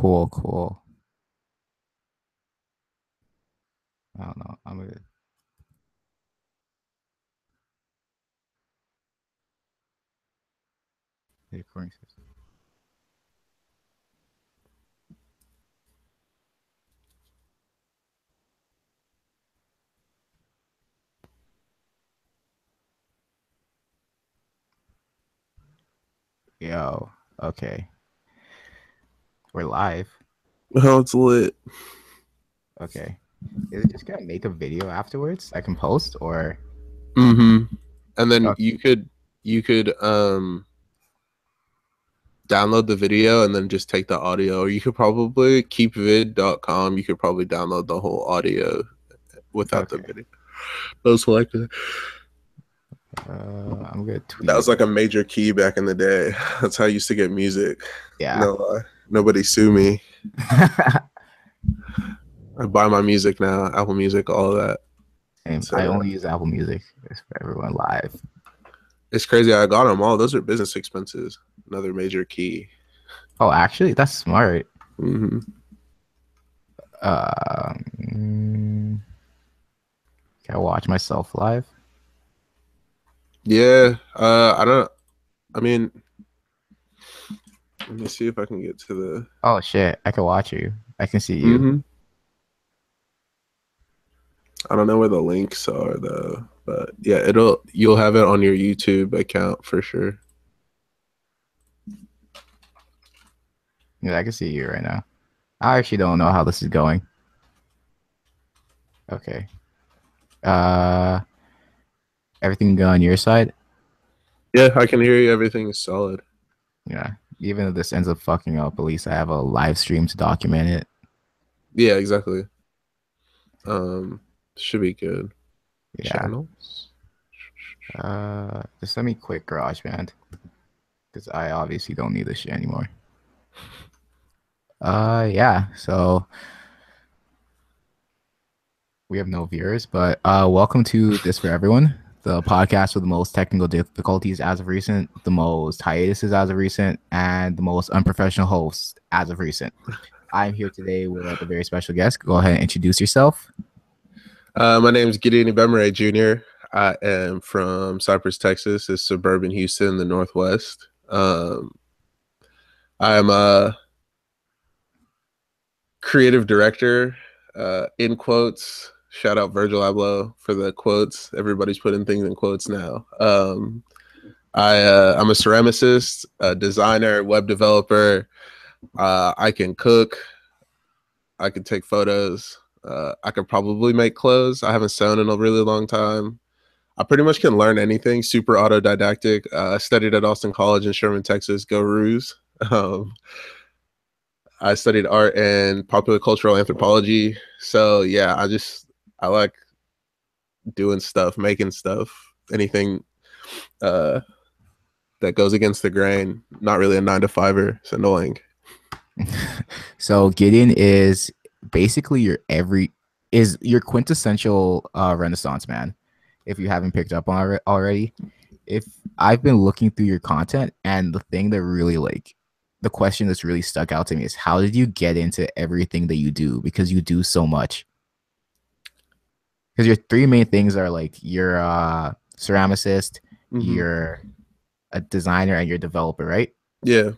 Cool, cool. I don't know. I'm gonna the recording system. Yo, okay. We're live. Oh, it's lit. Okay. Is it just gonna make a video afterwards I can post or And then okay, you could download the video and then just take the audio, or you could probably keepvid.com. You could probably download the whole audio without the okay. video. Those selected. I'm gonna That tweet was it. like a major key back in the day. That's how I used to get music. Yeah. No lie. Nobody sue me. I buy my music now, Apple Music, all of that. And I So only use Apple Music. It's for everyone live. it's crazy. I got them all. Those are business expenses. Another major key. Oh, actually, that's smart. hmm Mm, can I watch myself live? Yeah. I don't. I mean, let me see if I can get to the. Oh shit, I can watch you. I can see you. hmm I don't know where the links are though, but yeah, you'll have it on your YouTube account for sure. Yeah, I can see you right now. I actually don't know how this is going. Okay. Uh, everything good on your side? Yeah, I can hear you. Everything is solid. Yeah. Even if this ends up fucking up, at least I have a live stream to document it. Yeah, exactly. Um, should be good. Yeah. Channels. Just let me quit GarageBand because I obviously don't need this shit anymore. Yeah. So we have no viewers, but welcome to This for Everyone, the podcast with the most technical difficulties as of recent, the most hiatuses as of recent, and the most unprofessional hosts as of recent. I'm here today with a very special guest. Go ahead and introduce yourself. My name is Gideon Jr. I am from Cypress, Texas. It's suburban Houston, the Northwest. I am a creative director, in quotes. Shout out Virgil Abloh for the quotes. Everybody's putting things in quotes now. I'm a ceramicist, a designer, web developer. I can cook. I can take photos. I could probably make clothes. I haven't sewn in a really long time. I pretty much can learn anything. Super autodidactic. I studied at Austin College in Sherman, Texas. Go Roos. Um, I studied art and popular cultural anthropology. So yeah, I like doing stuff, making stuff, anything uh, that goes against the grain. Not really a 9 to 5er. It's annoying. So Gideon is basically your quintessential Renaissance man. If you haven't picked up on it already, if I've been looking through your content, and the thing that really the question that's really stuck out to me is how did you get into everything that you do, because you do so much. Because your three main things are like you're a ceramicist, hmm you're a designer, and you're a developer, right? Yeah.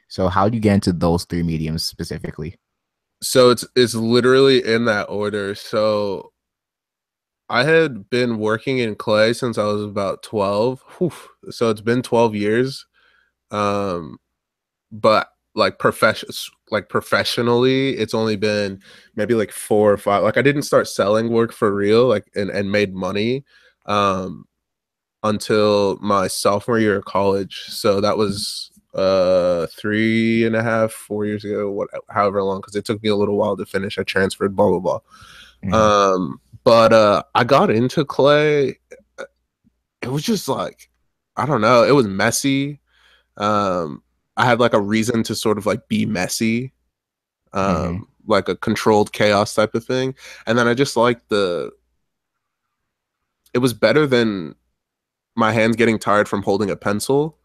So how do you get into those three mediums specifically? So it's literally in that order. So I had been working in clay since I was about 12. Whew. So it's been 12 years. Um, but like professionally, it's only been maybe like 4 or 5. Like I didn't start selling work for real, like and made money um until my sophomore year of college. So that was 3.5, 4 years ago, however long, because it took me a little while to finish. I transferred, blah blah blah. Mhm. But I got into clay. It was just like, I don't know, it was messy. Um, I had like a reason to sort of like be messy, Mhm. like a controlled chaos type of thing. And then I just like it was better than my hands getting tired from holding a pencil.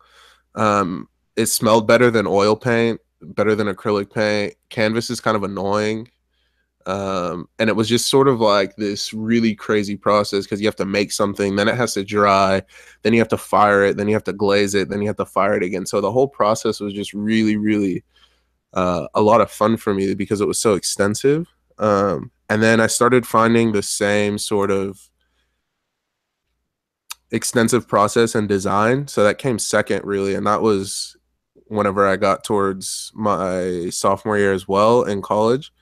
Um, it smelled better than oil paint. better than acrylic paint. Canvas is kind of annoying. And it was just sort of like this really crazy process because you have to make something, then it has to dry, then you have to fire it, then you have to glaze it, then you have to fire it again. So the whole process was just really, really a lot of fun for me because it was so extensive. And then I started finding the same sort of extensive process and design. So that came second, really. And that was whenever I got towards my sophomore year as well in college.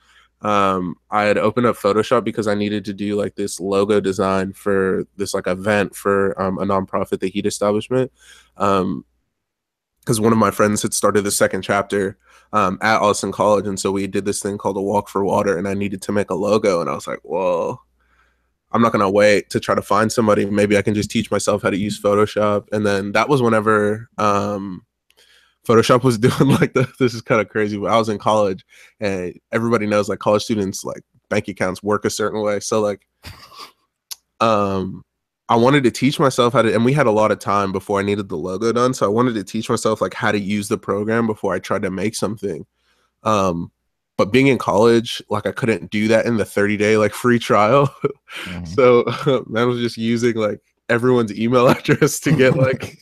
I had opened up Photoshop because I needed to do like this logo design for this like event for a nonprofit, the Heat Establishment. Because one of my friends had started the second chapter at Austin College, and so we did this thing called a Walk for Water, and I needed to make a logo, and I was like, well, I'm not gonna wait to try to find somebody. Maybe I can just teach myself how to use Photoshop. And then that was whenever Photoshop was doing like this is kind of crazy, but I was in college, and everybody knows like college students like bank accounts work a certain way. So like I wanted to teach myself how to, and we had a lot of time before I needed the logo done. So I wanted to teach myself like how to use the program before I tried to make something. But being in college, like I couldn't do that in the 30-day like free trial. Mm-hmm. So I was just using like everyone's email address to get like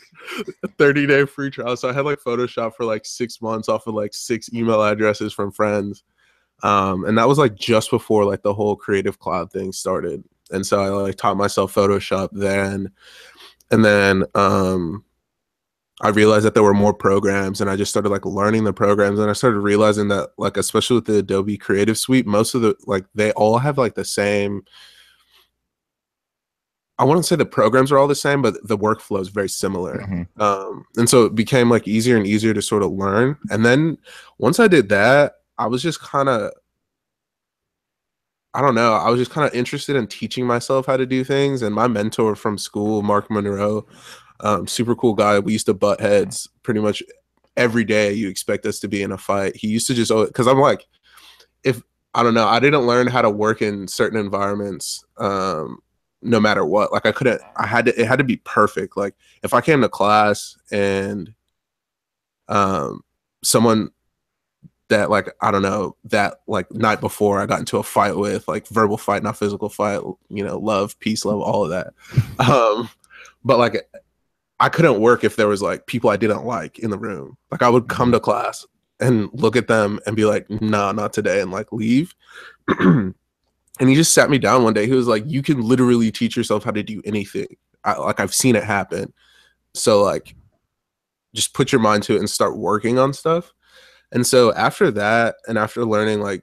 a 30-day free trial. So I had like Photoshop for like 6 months off of like 6 email addresses from friends. And that was like just before like the whole Creative Cloud thing started. And so I like taught myself Photoshop then. And then I realized that there were more programs, and I just started like learning the programs, and I started realizing that like, especially with the Adobe Creative Suite, most of the like they all have like the same, I wouldn't say the programs are all the same, but the workflow is very similar. Mm-hmm. And so it became like easier and easier to sort of learn. And then once I did that, I was just kind of, I don't know, I was just kind of interested in teaching myself how to do things. And my mentor from school, Mark Monroe, super cool guy. We used to butt heads pretty much every day. You expect us to be in a fight. He used to just, because I'm like, if I don't know, I didn't learn how to work in certain environments, no matter what. Like it had to be perfect. Like if I came to class and someone that like, I don't know, that like night before I got into a fight with, like verbal fight, not physical fight, you know, love, peace, love, all of that. But like I couldn't work if there was like people I didn't like in the room. Like I would come to class and look at them and be like, nah, not today, and like leave. And he just sat me down one day. He was like, you can literally teach yourself how to do anything. I've seen it happen. So like, just put your mind to it and start working on stuff. And so after that, and after learning like,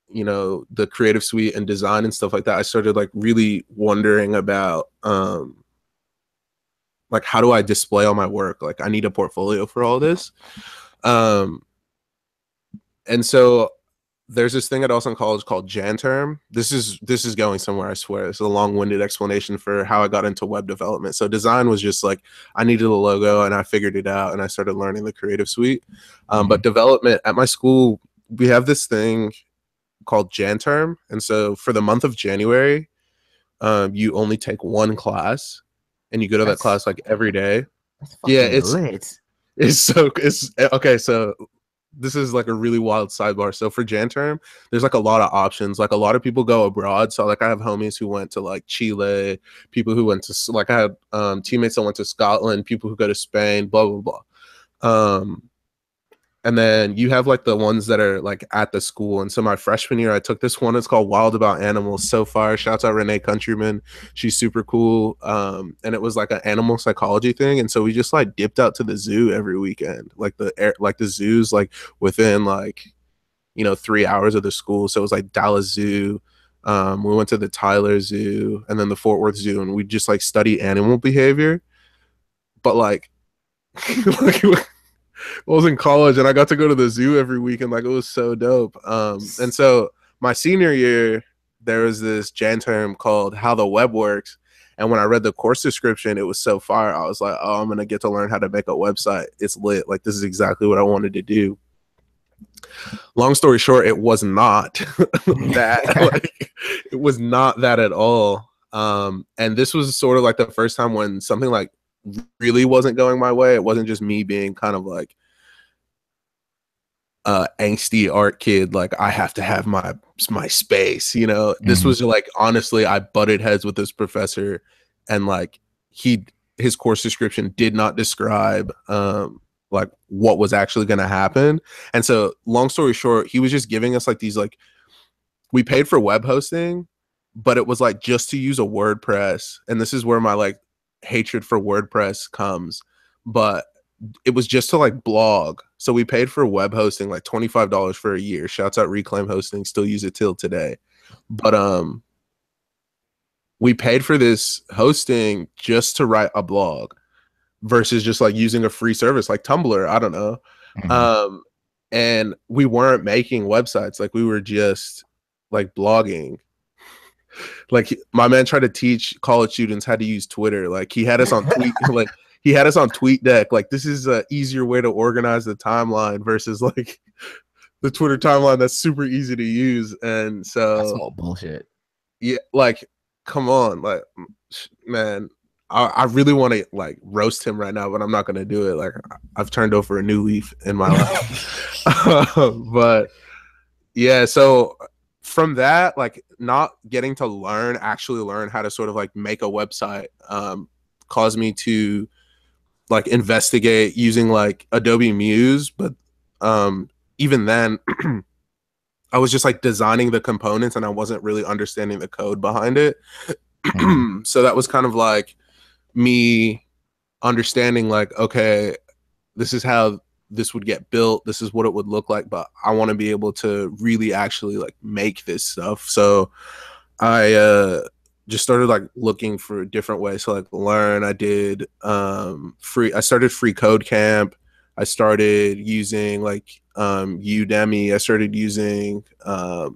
you know, the Creative Suite and design and stuff like that, I started like really wondering about, like, how do I display all my work? Like I need a portfolio for all this. And so there's this thing at Austin College called Jan Term. This is going somewhere, I swear. It's a long-winded explanation for how I got into web development. So design was just like, I needed a logo and I figured it out and I started learning the Creative Suite. But development at my school, we have this thing called Jan Term. And so for the month of January, you only take one class and you go to that class like every day. Yeah, it's okay. So this is like a really wild sidebar. So for Jan Term, there's like a lot of options. Like a lot of people go abroad. So like I have homies who went to like Chile, people who went to like I had teammates that went to Scotland, people who go to Spain, blah blah blah. And then you have like the ones that are like at the school. And so my freshman year, I took this one. It's called Wild About Animals. So far, shouts out Renee Countryman. She's super cool. And it was like an animal psychology thing. And so we just like dipped out to the zoo every weekend, like the zoos, like within like, you know, 3 hours of the school. So it was like Dallas Zoo. We went to the Tyler Zoo and then the Fort Worth Zoo, and we just like study animal behavior. But like, I was in college and I got to go to the zoo every weekend. Like it was so dope. And so my senior year, there was this Jan term called How the Web Works. And when I read the course description, it was so fire. I was like, oh, I'm going to get to learn how to make a website. It's lit. Like this is exactly what I wanted to do. Long story short, it was not that. Like, it was not that at all. And this was sort of like the first time when something like really wasn't going my way. It wasn't just me being kind of like angsty art kid, like I have to have my space, you know. This Hmm. was like, honestly, I butted heads with this professor, and like his course description did not describe like what was actually going to happen. And so long story short, he was just giving us like these, like, we paid for web hosting, but it was like just to use a WordPress. And this is where my like hatred for WordPress comes. But it was just to like blog. So we paid for web hosting like $25 for a year. Shouts out Reclaim Hosting, still use it till today. But we paid for this hosting just to write a blog versus just like using a free service like Tumblr. I don't know. Hmm. Um and we weren't making websites, like we were just like blogging. Like my man tried to teach college students how to use Twitter. Like he had us on tweet like he had us on TweetDeck. Like this is a easier way to organize the timeline versus like the Twitter timeline that's super easy to use. And That's so all bullshit. yeah, like come on, like man, I really want to like roast him right now, but I'm not gonna do it. Like I've turned over a new leaf in my life. But yeah, so from that, like not getting to actually learn how to sort of like make a website, caused me to like investigate using like Adobe Muse. But even then, I was just like designing the components and I wasn't really understanding the code behind it. Hmm. So that was kind of like me understanding like, okay, this is how this would get built, this is what it would look like, but I want to be able to really actually like make this stuff. So I just started like looking for different ways to like learn. I started free code camp. I started using like Udemy. I started using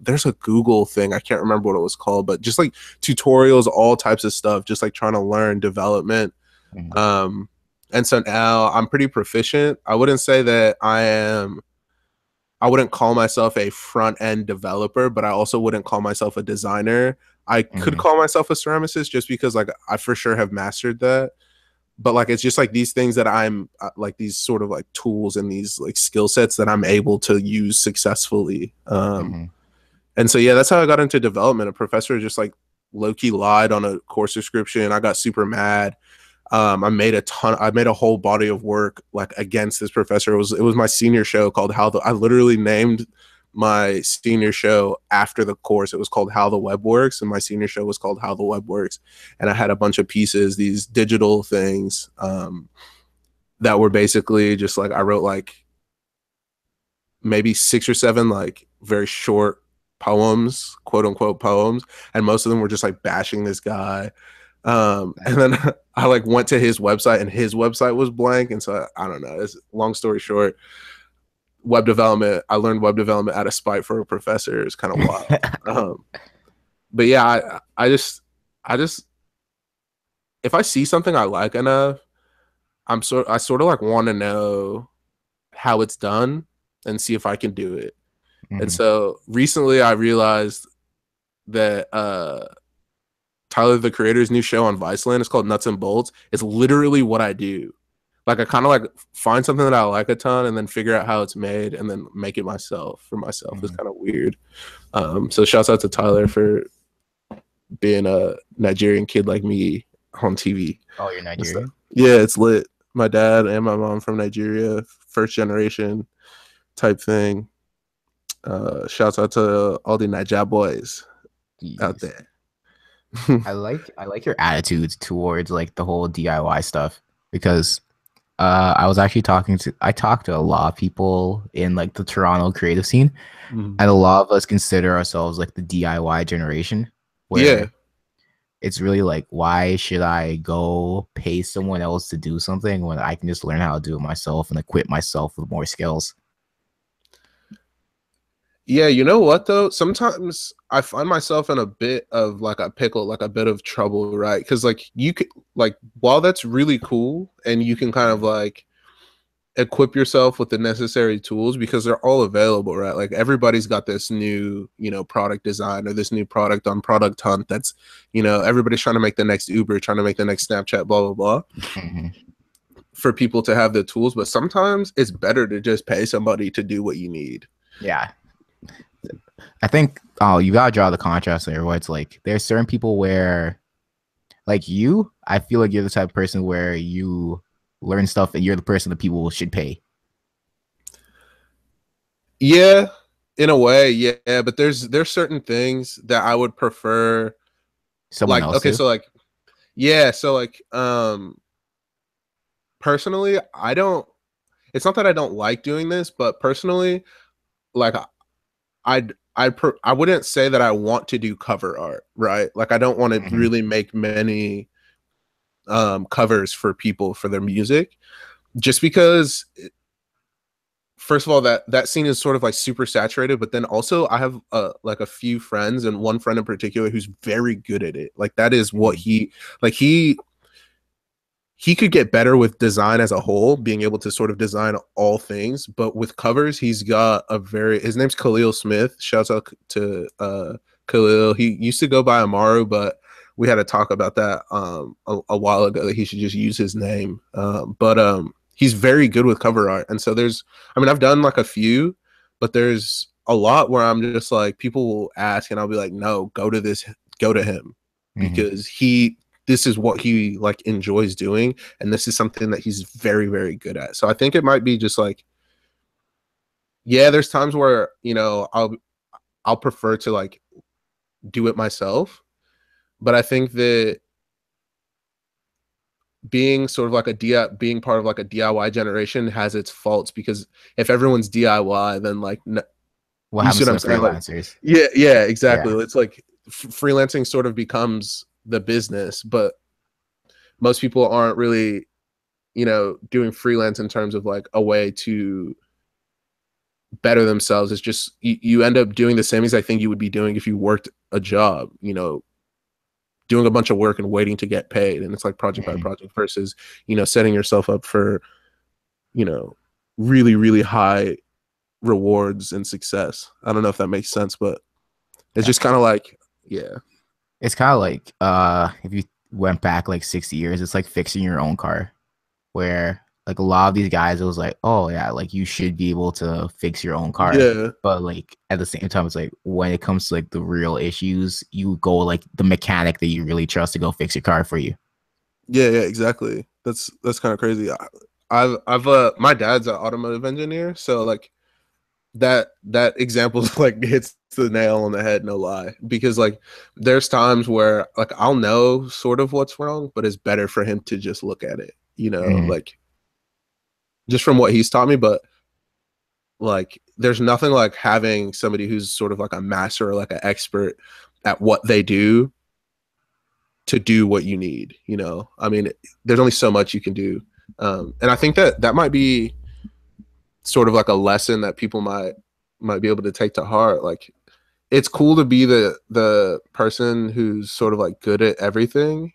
there's a Google thing, I can't remember what it was called, but just like tutorials, all types of stuff, just like trying to learn development. Hmm. um and so now I'm pretty proficient. I wouldn't say that I wouldn't call myself a front end developer, but I also wouldn't call myself a designer. I could Hmm. call myself a ceramicist just because like I for sure have mastered that. But like it's just like these things that I'm like these sort of like tools and these like skill sets that I'm able to use successfully. Hmm. And so yeah, that's how I got into development. A professor just like low key lied on a course description. I got super mad. I made a whole body of work like against this professor. It was my senior show called I literally named my senior show after the course. It was called How the Web Works, and my senior show was called How the Web Works. And I had a bunch of pieces, these digital things, that were basically just like I wrote like maybe 6 or 7 like very short poems, quote unquote poems, and most of them were just like bashing this guy. And then I like went to his website and his website was blank. And so I don't know. It's long story short, web development. I learned web development out of spite for a professor. It's kind of wild. But yeah, I just, if I see something I like enough, I sort of like want to know how it's done and see if I can do it. And Hmm. so recently I realized that Tyler the Creator's new show on Viceland is called Nuts and Bolts. It's literally what I do. Like I kind of like find something that I like a ton and then figure out how it's made and then make it myself for myself. It's Hmm. kind of weird. So shouts out to Tyler for being a Nigerian kid like me on TV. Oh, you're Nigerian? Yeah, it's lit. My dad and my mom from Nigeria, first generation type thing. Shouts out to all the Niger boys out Jeez. there. I like your attitude towards like the whole DIY stuff because I talked to a lot of people in like the Toronto creative scene, Mhm. and a lot of us consider ourselves like the DIY generation, Yeah. where it's really like, why should I go pay someone else to do something when I can just learn how to do it myself and equip myself with more skills? Yeah, you know what though? Sometimes I find myself in a bit of like a pickle, like a bit of trouble, right? Because like you could like while that's really cool and you can kind of like equip yourself with the necessary tools because they're all available, right? Like everybody's got this new, product design or this new product on Product Hunt everybody's trying to make the next Uber, trying to make the next Snapchat, blah blah blah. Hmm. for people to have the tools, but sometimes it's better to just pay somebody to do what you need. Yeah. I think you gotta draw the contrast there where it's like there's certain people where like you, I feel like you're the type of person where you learn stuff and you're the person that people should pay. Yeah, in a way, yeah, but there's certain things that I would prefer. Someone Like, else okay, to. so like, yeah, so like, personally, I don't. It's not that I don't like doing this, but personally, like, I wouldn't say that I want to do cover art, right? Like, I don't want to Mm-hmm. really make many covers for people for their music, just because first of all that scene is sort of like super saturated, but then also I have like a few friends and one friend in particular who's very good at it. Like that is what Mm-hmm. he like he could get better with design as a whole, being able to sort of design all things, but with covers he's got a very his name's Khalil Smith. Shouts out to Khalil. He used to go by Amaru, but we had a talk about that a while ago that he should just use his name. But he's very good with cover art. And so there's I mean I've done like a few, but there's a lot where I'm just like people will ask and I'll be like, no, go to him Mm-hmm. because this is what he like enjoys doing and this is something that he's very very good at. So I think it might be just like yeah, there's times where, you know, I'll prefer to like do it myself, but I think that being sort of like being part of like a DIY generation has its faults because if everyone's DIY then like What you see happens what to I'm the saying? Like freelancers? yeah, exactly. Yeah. It's like freelancing sort of becomes the business, but most people aren't really, you know, doing freelance in terms of like a way to better themselves. It's just you end up doing the same as I think you would be doing if you worked a job, you know, doing a bunch of work and waiting to get paid. And it's like project by Mm-hmm. project versus, you know, setting yourself up for, you know, really, really high rewards and success. I don't know if that makes sense, but it's Yeah. just kind of like, yeah. It's kind of like if you went back like 60 years, it's like fixing your own car where like a lot of these guys it was like, oh yeah, like you should be able to fix your own car. Yeah. But like at the same time, it's like when it comes to like the real issues, you go like the mechanic that you really trust to go fix your car for you. Yeah, yeah, exactly. That's kind of crazy. I've my dad's an automotive engineer, so like that example like hits the nail on the head, no lie. Because like there's times where like I'll know sort of what's wrong, but it's better for him to just look at it, you know, Mm-hmm. like just from what he's taught me. But like there's nothing like having somebody who's sort of like a master or like an expert at what they do to do what you need, you know. I mean, there's only so much you can do. And I think that that might be sort of like a lesson that people might be able to take to heart. Like it's cool to be the person who's sort of like good at everything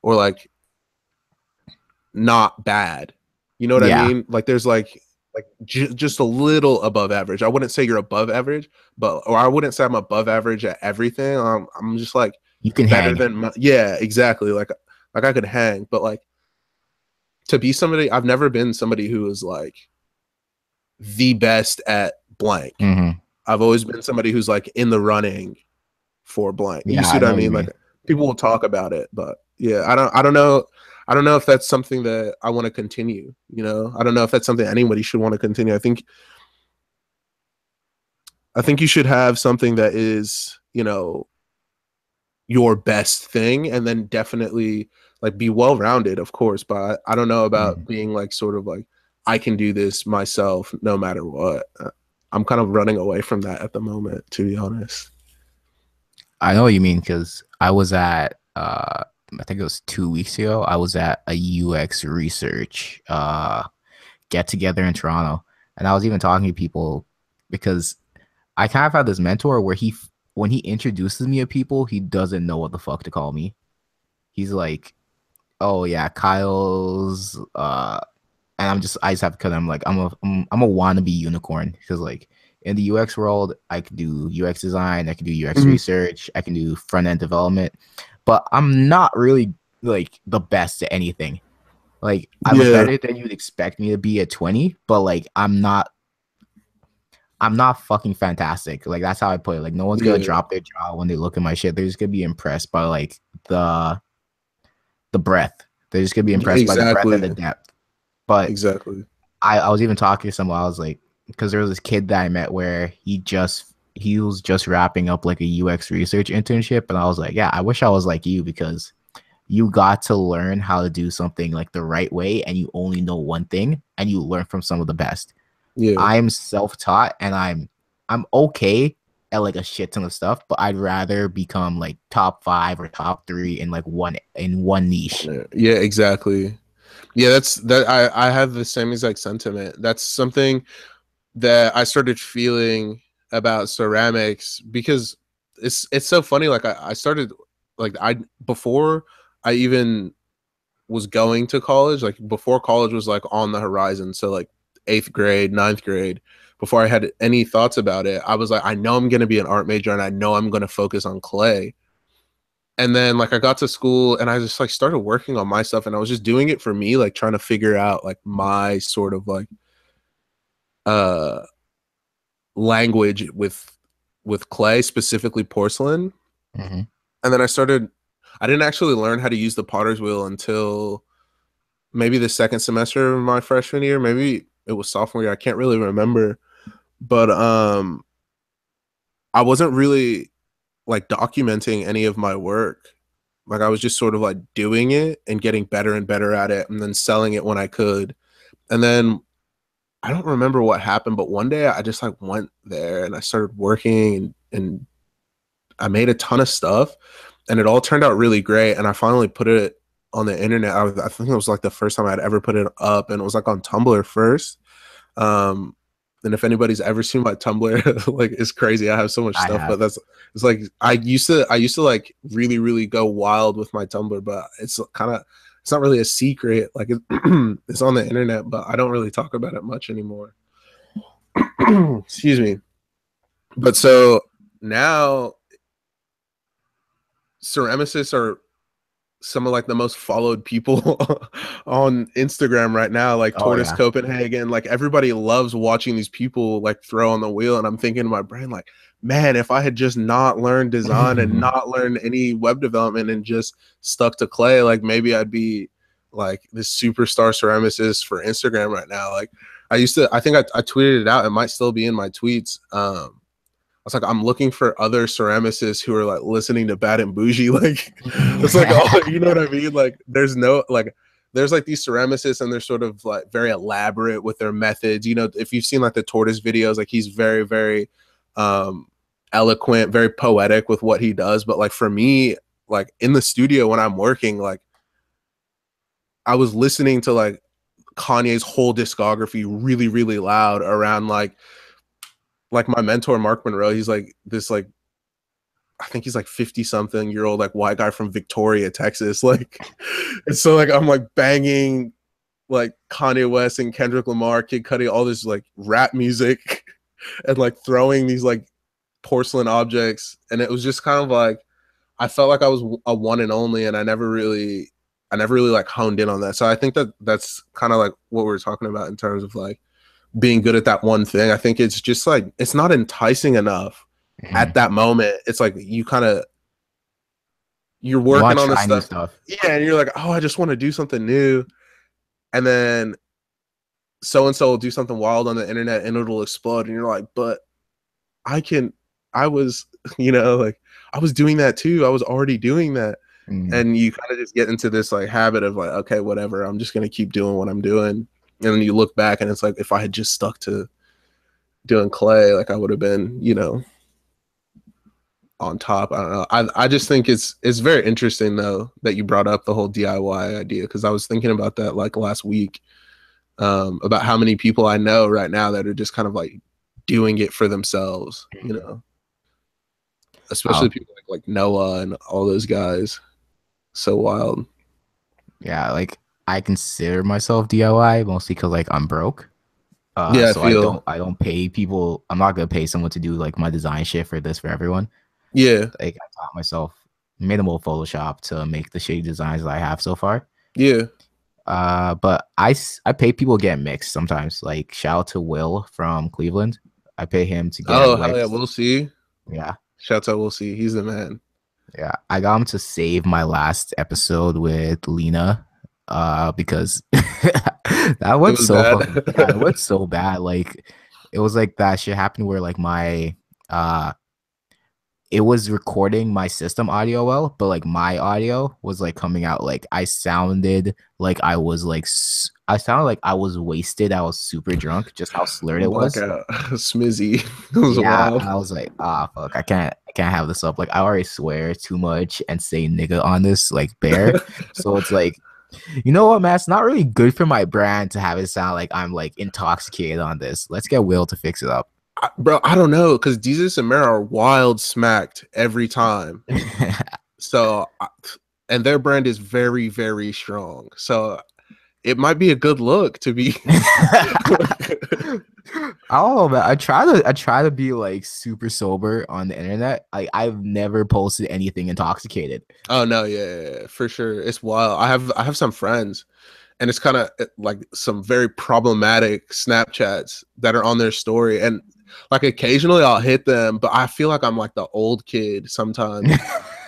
or like not bad. You know what I Yeah, mean? Like there's like just a little above average. I wouldn't say you're above average, but or I wouldn't say I'm above average at everything. I'm just like you can better hang. than yeah, exactly. Like I could hang, but like to be somebody I've never been somebody who is like the best at blank. Mm-hmm. I've always been somebody who's like in the running for blank. You Yeah, see I what I know what you mean? Like mean. people will talk about it, but yeah, I don't know if that's something that I want to continue, you know. I don't know if that's something anybody should want to continue. I think you should have something that is, you know, your best thing and then definitely like be well rounded, of course, but I don't know Mm-hmm. about being like sort of like I can do this myself no matter what. I'm kind of running away from that at the moment, to be honest. I know what you mean because I was at I think it was 2 weeks ago. I was at a UX research get together in Toronto, and I was even talking to people because I kind of had this mentor where when he introduces me to people, he doesn't know what the fuck to call me. He's like, "Oh yeah, Kyle's," and I just have to cut him like I'm a wannabe unicorn because like in the UX world, I could do UX design, I can do UX Mhm. research, I can do front end development, but I'm not really like the best at anything. Like I'm Yeah, better than you'd expect me to be at 20, but like I'm not fucking fantastic. Like that's how I put it. Like no one's gonna yeah, drop their jaw when they look at my shit. They're just gonna be impressed by like the breadth. They're just gonna be impressed by the breadth and exactly, the depth. But exactly. I was even talking to someone. I was like, because there was this kid that I met where he was just wrapping up like a UX research internship, and I was like, yeah, I wish I was like you because you got to learn how to do something like the right way, and you only know one thing, and you learn from some of the best. Yeah, I'm self-taught, and I'm okay at like a shit ton of stuff, but I'd rather become like top 5 or top 3 in like one niche. yeah, exactly. Yeah, that's that. I have the same exact sentiment. That's something that I started feeling about ceramics because it's so funny. Like I started like I before I even was going to college, like before college was like on the horizon. So like eighth grade, ninth grade, before I had any thoughts about it, I was like, I know I'm gonna be an art major and I know I'm gonna focus on clay. And then like I got to school and I just like started working on my stuff and I was just doing it for me, like trying to figure out like my sort of like uh language with clay, specifically porcelain. Mm-hmm. And then I didn't actually learn how to use the potter's wheel until maybe the second semester of my freshman year. Maybe it was sophomore year. I can't really remember. But I wasn't really like documenting any of my work. Like I was just sort of like doing it and getting better and better at it and then selling it when I could. And then I don't remember what happened, but one day I just like went there and I started working and I made a ton of stuff and it all turned out really great. And I finally put it on the internet. I think it was like the first time I'd ever put it up and it was like on Tumblr first. Um, and if anybody's ever seen my Tumblr, like it's crazy. I have so much I stuff, but have. it's like I used to like really, really go wild with my Tumblr, but it's not really a secret. Like it's on the internet, but I don't really talk about it much anymore. Excuse me. But so now ceramicists are some of like the most followed people on Instagram right now, like Oh Tortoise yeah. Copenhagen. Like everybody loves watching these people like throw on the wheel. And I'm thinking in my brain, like, man, if I had just not learned design and not learned any web development and just stuck to clay, like maybe I'd be like this superstar ceramicist for Instagram right now. Like I think I tweeted it out. It might still be in my tweets. Was like, I'm looking for other ceramicists who are like listening to Bad and Bougie. Like, it's like, oh, you know what I mean? Like, there's like these ceramicists and they're sort of like very elaborate with their methods. You know, if you've seen like the Tortoise videos, like he's very, very eloquent, very poetic with what he does. But like for me, like in the studio when I'm working, like I was listening to like Kanye's whole discography really, really loud around like my mentor Mark Monroe. He's like this like I think he's like 50 something year old like white guy from Victoria, Texas. Like and so like I'm like banging like Kanye West and Kendrick Lamar, Kid Cudi, all this like rap music and like throwing these like porcelain objects. And it was just kind of like I felt like I was a one and only and I never really like honed in on that. So I think that that's kind of like what we were talking about in terms of like being good at that one thing. I think it's just like it's not enticing enough at Mhm. that moment. It's like you're You working want to on the try new stuff. stuff. Yeah, and you're like, oh, I just want to do something new. And then so and so will do something wild on the internet and it'll explode. And you're like, but I can I was, like I was doing that too. I was already doing that. Mhm. And you kind of just get into this like habit of like, okay, whatever, I'm just gonna keep doing what I'm doing. And then you look back and it's like if I had just stuck to doing clay, like I would have been, on top. I don't know. I just think it's very interesting though that you brought up the whole DIY idea because I was thinking about that like last week, about how many people I know right now that are just kind of like doing it for themselves, especially Oh, people like Noah and all those guys. So wild. yeah, like I consider myself DIY mostly because like I'm broke. Yeah, I So I feel. don't pay people. I'm not gonna pay someone to do like my design shit for this for everyone. Yeah, Like I taught myself minimal Photoshop to make the shitty designs that I have so far. yeah, But I pay people get mixed sometimes. Like shout out to Will from Cleveland. I pay him to get Oh hell yeah, wicks. we'll see. Yeah. Shouts out, we'll see. He's the man. Yeah. I got him to save my last episode with Lena. Because that It went was so bad. fucking yeah, it went so bad. Like it was like that shit happened where like my it was recording my system audio well, but like my audio was like coming out like I sounded like I was like I sounded like I was wasted. I was super drunk, just how slurred it was. Blackout. Smizzy. It was Yeah, wild. I was like, ah, fuck, I can't have this up. Like, I already swear too much and say nigga on this like bear. So it's like, you know what, man? It's not really good for my brand to have it sound like I'm like intoxicated on this. Let's get Will to fix it up. Bro, I don't know, because Jesus and Mara are wild smacked every time. So, and their brand is very, very strong. So it might be a good look to be. I don't know, man. I try to be like super sober on the internet. Like I've never posted anything intoxicated. Oh no, yeah, for sure. It's wild. I have some friends, and it's kind of like some very problematic Snapchats that are on their story, and like occasionally I'll hit them, but I feel like I'm like the old kid sometimes.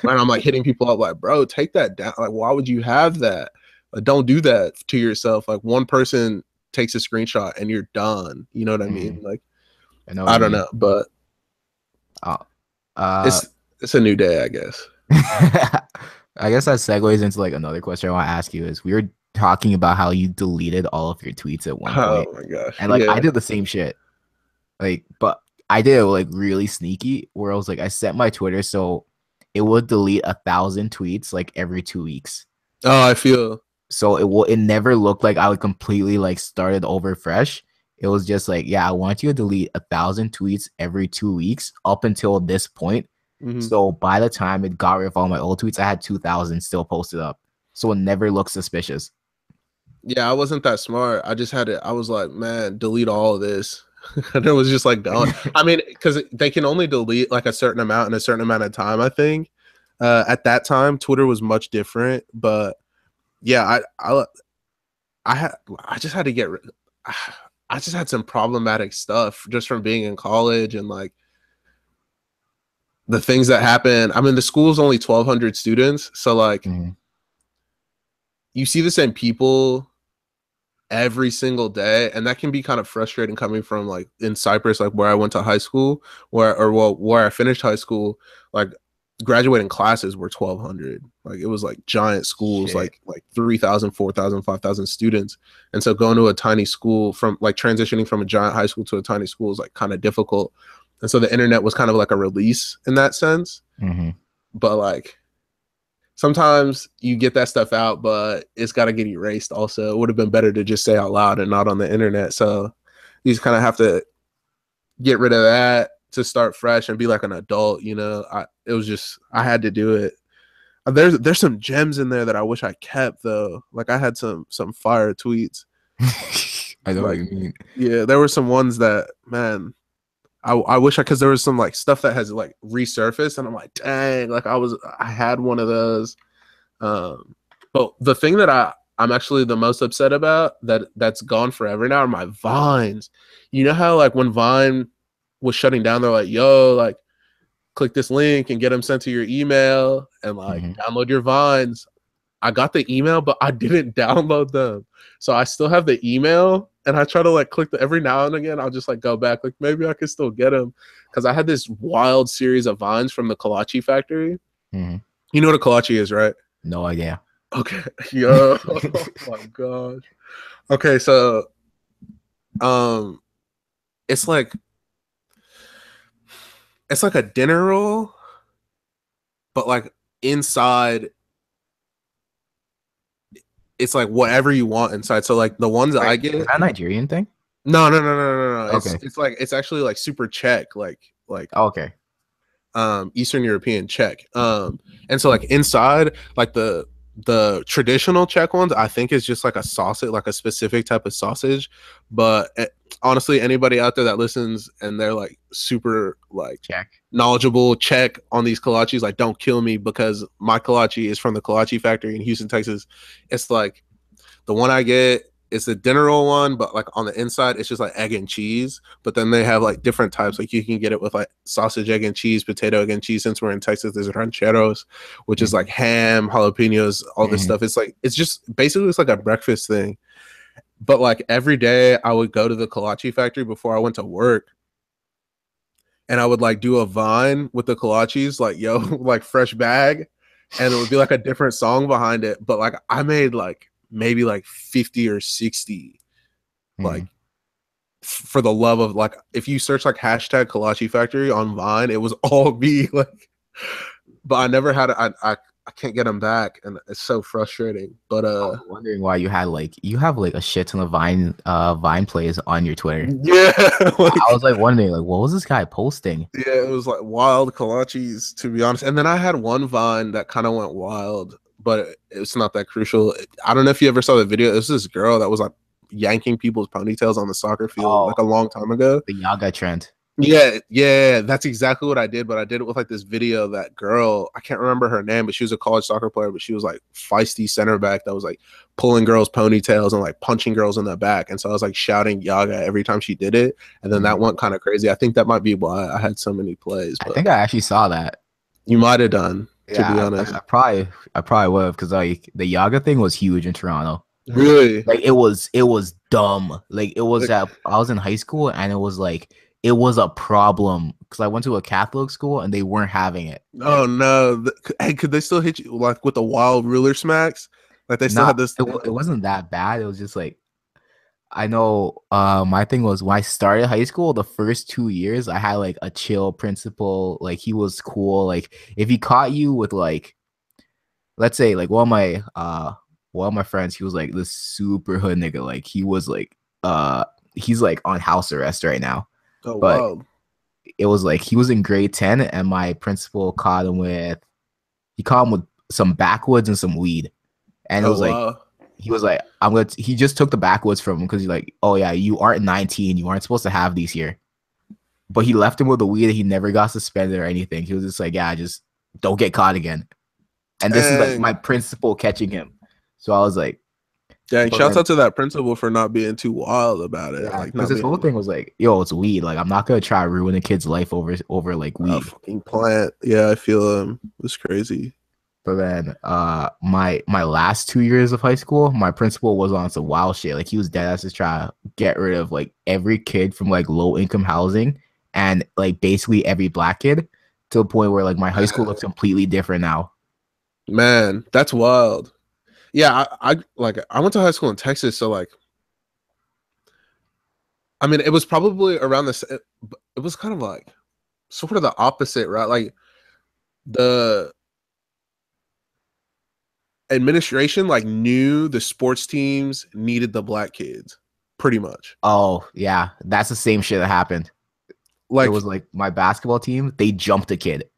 And I'm like hitting people up like, bro, take that down. Like, why would you have that? Like, don't do that to yourself. Like, one person takes a screenshot and you're done. You know what I mean? Mhm. Like, I know what I you don't mean. know, but Uh, uh, it's a new day, I guess. I guess that segues into like another question I want to ask you is we were talking about how you deleted all of your tweets at one point, Oh my gosh, and like I yeah. did the same shit. Like, but I did it like really sneaky, where I was like, I set my Twitter so it would delete 1,000 tweets like every 2 weeks. Oh, I feel. So it never looked like I would completely like started over fresh. It was just like, yeah, I want you to delete 1,000 tweets every 2 weeks up until this point. Mhm. So by the time it got rid of all my old tweets, I had 2,000 still posted up. So it never looked suspicious. Yeah, I wasn't that smart. I just had it. I was like, man, delete all of this. And it was just like gone. I mean, because they can only delete like a certain amount in a certain amount of time, I think. At that time, Twitter was much different. But yeah, I had I just had to get I just had some problematic stuff just from being in college and like the things that happen. I mean, the school's only 1,200 students, so like Mhm. you see the same people every single day, and that can be kind of frustrating coming from like in Cyprus, like where I went to high school, where I finished high school. Like graduating classes were 1,200. Like it was like giant schools, Shit. like 3,000, 4,000, 5,000 students. And so going to a tiny school, from like transitioning from a giant high school to a tiny school, is like kind of difficult. And so the internet was kind of like a release in that sense. Mhm. But like sometimes you get that stuff out, but it's got to get erased also. It would have been better to just say out loud and not on the internet. So you just kind of have to get rid of that to start fresh and be like an adult, you know. It was just I had to do it. There's some gems in there that I wish I kept though. Like I had some fire tweets. I know what Like you mean. yeah, there were some ones that man, I wish I, because there was some like stuff that has like resurfaced and I'm like, dang, like I had one of those. But the thing that I'm actually the most upset about that's gone forever now are my Vines. You know how like when Vine was shutting down, they're like, yo, like click this link and get them sent to your email and like Mhm. download your Vines. I got the email, but I didn't download them. So I still have the email and I try to like click every now and again. I'll just like go back, like maybe I can still get them. Cause I had this wild series of Vines from the Kolache factory. Mhm. You know what a Kolache is, right? No idea. Okay. Yo. Oh my gosh. Okay, so um it's like a dinner roll, but like inside it's like whatever you want inside. So like the ones that Wait, I is get, that a Nigerian thing? no. It's Okay. it's like it's actually like super Czech, like Okay. Eastern European Czech. And so like inside, like the traditional Czech ones, I think is just like a sausage, like a specific type of sausage. But honestly, anybody out there that listens and they're like super like Check. knowledgeable Czech on these kolaches, like don't kill me because my kolache is from the kolache factory in Houston, Texas. It's like The one I get is the dinner roll one, but like on the inside, it's just like egg and cheese. But then they have like different types. Like you can get it with like sausage, egg and cheese, potato, egg and cheese. Since we're in Texas, there's rancheros, which is like ham, jalapenos, all this Mhm. stuff. It's like it's just basically it's like a breakfast thing. But like every day, I would go to the kolache factory before I went to work, and I would like do a vine with the kolaches, like yo, like fresh bag, and it would be like a different song behind it. But like I made like maybe like 50 or 60, like Mhm. for the love of like if you search like hashtag kolache factory on Vine, it was all me. Like, but I never had I can't get them back, and it's so frustrating. But I was wondering why you have like a shit ton of Vine plays on your Twitter. yeah, I was like like wondering like what was this guy posting? yeah, it was like wild kolaches, to be honest. And then I had one Vine that kind of went wild, but it's not that crucial. I don't know if you ever saw the video. It was this girl that was like yanking people's ponytails on the soccer field Oh, like a long time ago. the Yaga trend. Yeah, that's exactly what I did. But I did it with like this video. That girl, I can't remember her name, but she was a college soccer player. But she was like feisty center back that was like pulling girls' ponytails and like punching girls in the back. And so I was like shouting Yaga every time she did it. And then that Mhm. went kind of crazy. I think that might be why I had so many plays. I But think I actually saw that. you might have done, to be Yeah, honest. I probably would have because like the Yaga thing was huge in Toronto. Really? Like it was dumb. Like it was Like, at I was in high school and it was like it was a problem because I went to a Catholic school and they weren't having it. oh no. Hey, could they still hit you like with the wild ruler smacks? Like they still Not had this thing. it wasn't that bad. It was just like I know my thing was when I started high school, the first 2 years I had like a chill principal, like he was cool. Like if he caught you with like let's say like one of my friends, he was like this super hood nigga. Like he was like he's like on house arrest right now. Oh But wow. it was like he was in grade 10 and my principal caught him with he caught him with some backwoods and some weed. And it Oh was like wow. he was like, I'm gonna he just took the backwoods from him because he's like, oh yeah, you aren't 19, you aren't supposed to have these here. But he left him with the weed, he never got suspended or anything. He was just like, yeah, just don't get caught again. And this is like Dang. my principal catching him. So I was like, Dang. but Shouts then out to that principal for not being too wild about it. yeah, Like because not his whole being thing was like, yo, it's weed. Like I'm not gonna try to ruin a kid's life over like a weed. fucking plant. Yeah, I feel it's crazy. But then my last 2 years of high school, my principal was on some wild shit. Like he was dead ass just trying to get rid of like every kid from like low income housing and like basically every black kid to the point where like my high school looks completely different now. Man, that's wild. Yeah, I like I went to high school in Texas, so like I mean it was probably around this it was kind of like sort of the opposite, right? Like the administration like knew the sports teams needed the black kids pretty much. Oh yeah, that's the same shit that happened. It Like was like my basketball team, they jumped a kid.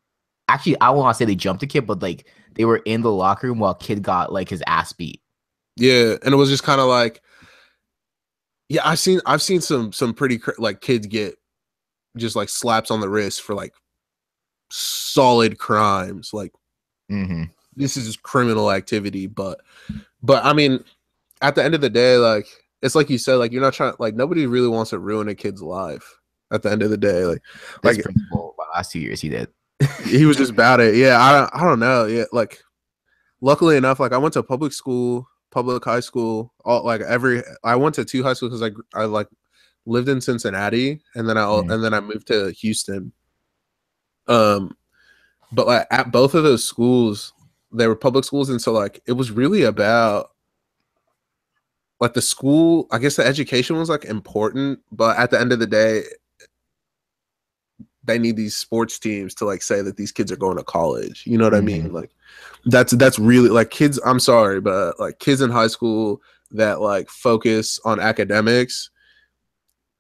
Actually, I won't want to say they jumped a kid, but like they were in the locker room while kid got like his ass beat. yeah, and it was just kind of like yeah, I've seen some pretty like kids get just like slaps on the wrist for like solid crimes. Like Mm-hmm. this is just criminal activity, but I mean, at the end of the day, like it's like you said, like you're not trying like nobody really wants to ruin a kid's life at the end of the day. This Like principal, my last 2 years, he did. he was just about it. Yeah, I don't know. Yeah, like luckily enough, like I went to public school, public high school, all like every I went to two high schools because I like lived in Cincinnati Mm. and then I moved to Houston. Um, but like at both of those schools, they were public schools, and so like it was really about like the school. I guess the education was like important, but at the end of the day, they need these sports teams to like say that these kids are going to college. You know what I mean? Mhm. Like that's really like kids. I'm sorry, but like kids in high school that like focus on academics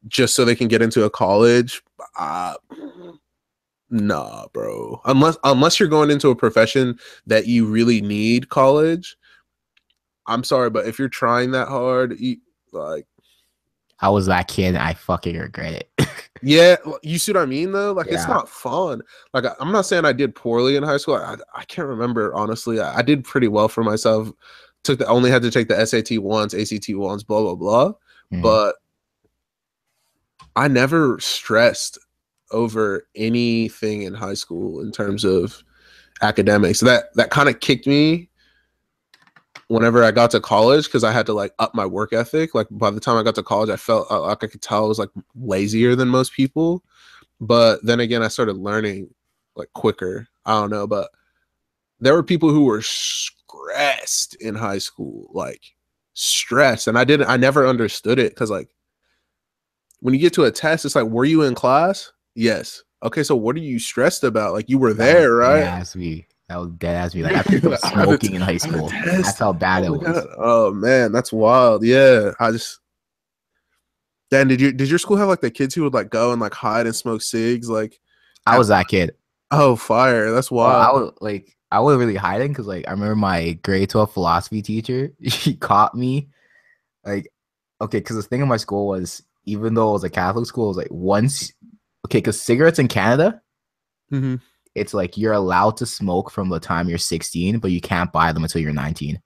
just so they can get into a college. Nah, bro. Unless you're going into a profession that you really need college. I'm sorry, but if you're trying that hard, like I was that kid. I fucking regret it. yeah, you see what I mean though? Like it's Yeah. not fun. Like I'm not saying I did poorly in high school. I can't remember honestly. I did pretty well for myself only had to take the SAT once, ACT once, blah blah blah. Mhm. But I never stressed over anything in high school in terms of academics. That kind of kicked me whenever I got to college because I had to like up my work ethic. Like by the time I got to college, I felt like I could tell I was like lazier than most people. But then again, I started learning like quicker. I don't know, but there were people who were stressed in high school, like stressed, and I never understood it because like when you get to a test, it's like, were you in class? Yes. Okay, so what are you stressed about? Like you were That was there, dead right? ass me. That was dead ass me. Like I picked up smoking in high On the school. That's test. how bad Oh it my god. was. Oh man, that's wild. Yeah. I just Dan, did your school have like the kids who would like go and like hide and smoke cigs like I at was that kid. oh fire. That's Well, wild. I was really hiding because like I remember my grade 12 philosophy teacher, she caught me like okay, because the thing in my school was even though it was a Catholic school, it was like once okay, because cigarettes in Canada, Mm-hmm. it's like you're allowed to smoke from the time you're 16, but you can't buy them until you're 19.